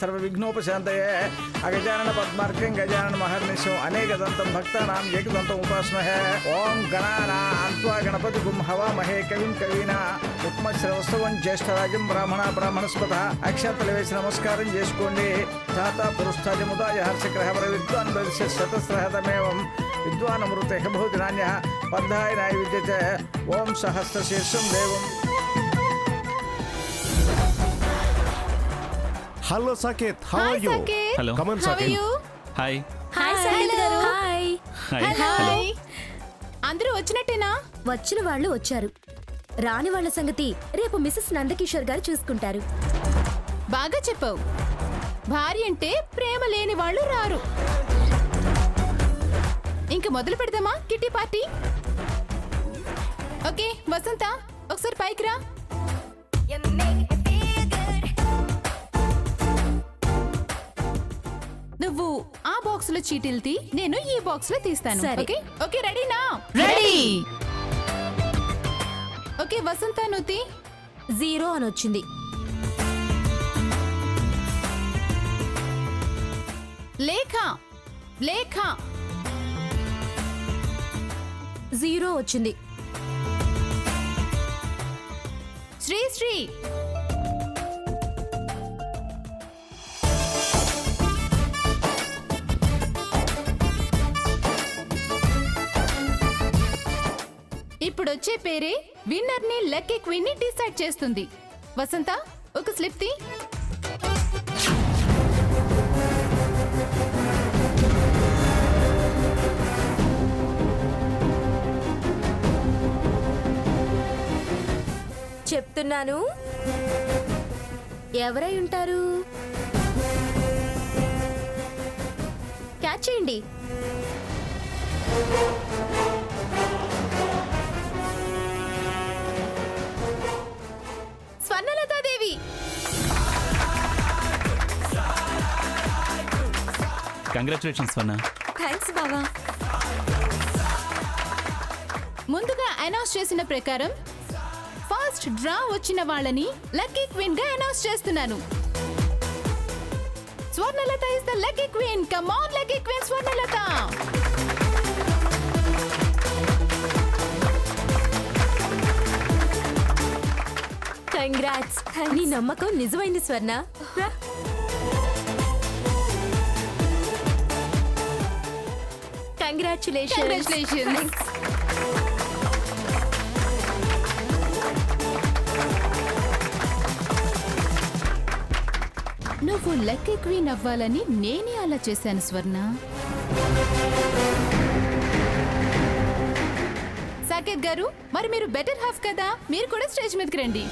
సర్వ విఘ్నోపశాంతయే అగజానన పద్మార్కం గజానన మహర్నిశం అనేకదంతం భక్తానాం ఏకదంతం ఉపాస్మహే ఓం గణానాన్త్వా గణపతిగుం హవామహే కవిం కవీనా ఉక్మశ్రవస్తవం జ్యేష్ఠరాజం బ్రాహ్మణస్పత అక్షంతలు వేసి నమస్కారం చేసుకోండి. తాత పురుష్టాజముదాయ హర్షగ్రహవర విద్వాన్ భవిష్య శతస్రహతమేవం విద్వానమృతే భవతి నాణ్య పద్ధాయ నాయ విద్యతే ఓం సహస్రశీర్షం దేవం. Hello Saketh, how are you? Hello, come on Saketh. Hi. Hi Saketh garu. Hi. Hi. అందరూ వచ్చినట్టేనా? వచ్చిన వాళ్ళు వచ్చారు, రాని వాళ్ళ సంగతి రేపు మిసెస్ నందకిషోర్ గారు చూసుకుంటారు. బాగా చెప్పావు. భార్య అంటే ప్రేమ లేని వాళ్ళు రారు. ఇంక మొదలు పెడదామా కిట్టి పార్టీ? ఓకే వసంత, ఒకసారి పైకి రా. నువ్వు ఆ బాక్స్ లో చీటీలు తీ, నేను ఈ బాక్స్ లో తీస్తాను. సరే. ఓకే ఓకే, రెడీనా? రెడీ. ఓకే వసంత, నువ్వు తీ. 0 అని వచ్చింది. లేఖ లేఖ 0 వచ్చింది. శ్రీ శ్రీ ఇప్పుడు వచ్చే పేరే విన్నర్ ని, లక్కీ క్వీన్ ని డిసైడ్ చేస్తుంది. వసంత, ఒక స్లిప్ తీ. చెప్తున్నాను, ఎవరై ఉంటారు? క్యాచ్ చేయండి. స్వర్ణలతాదేవి. కంగ్రాచులేషన్స్ స్వర్ణ. థ్యాంక్స్ బావా. ముందుగా అనౌన్స్ చేసిన ప్రకారం ఫస్ట్ డ్రా వచ్చిన వాళ్ళని లక్కీ క్వీన్ గా అనౌన్స్ చేస్తున్నాను. Swarnalatha is the lucky queen. Come on lucky queen Swarnalatha. Congrats. నీ నమ్మకం నిజమైంది స్వర్ణ. కంగ్రాచులేషన్స్. నువ్వు లక్కీ క్వీన్ అవ్వాలని నేనే అలా చేశాను స్వర్ణ. సాకేత్ గారు, మరి మీరు బెటర్ హాఫ్ కదా, మీరు కూడా స్టేజ్ మీదకి రండి.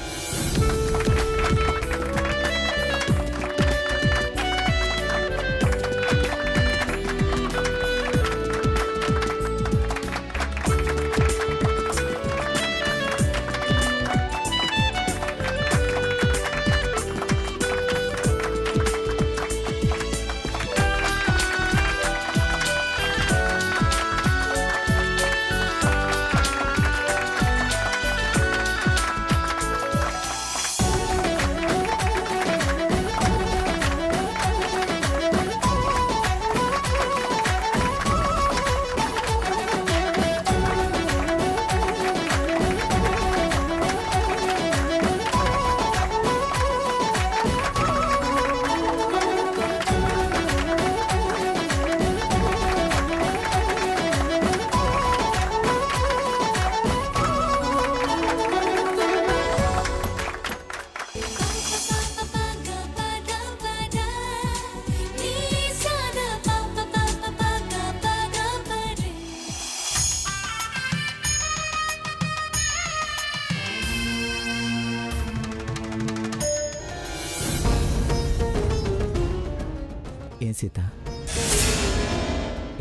ఏం సీత,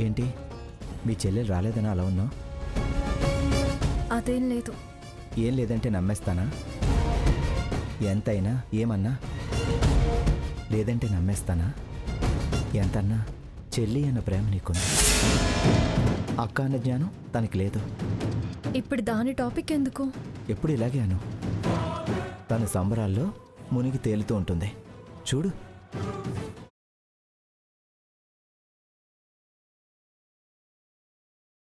ఏంటి మీ చెల్లెలు రాలేదని అలా ఉన్నావు? అదేం లేదు. ఏం లేదంటే నమ్మేస్తానా? ఎంతైనా ఏమన్నా లేదంటే నమ్మేస్తానా? ఎంతన్నా చెల్లి అన్న ప్రేమ నీకుంది, అక్క అన్న జ్ఞానం తనకి లేదు. ఇప్పుడు దాని టాపిక్ ఎందుకు? ఎప్పుడు ఇలాగే అను. తన సంబరాల్లో మునిగి తేలుతూ ఉంటుంది చూడు.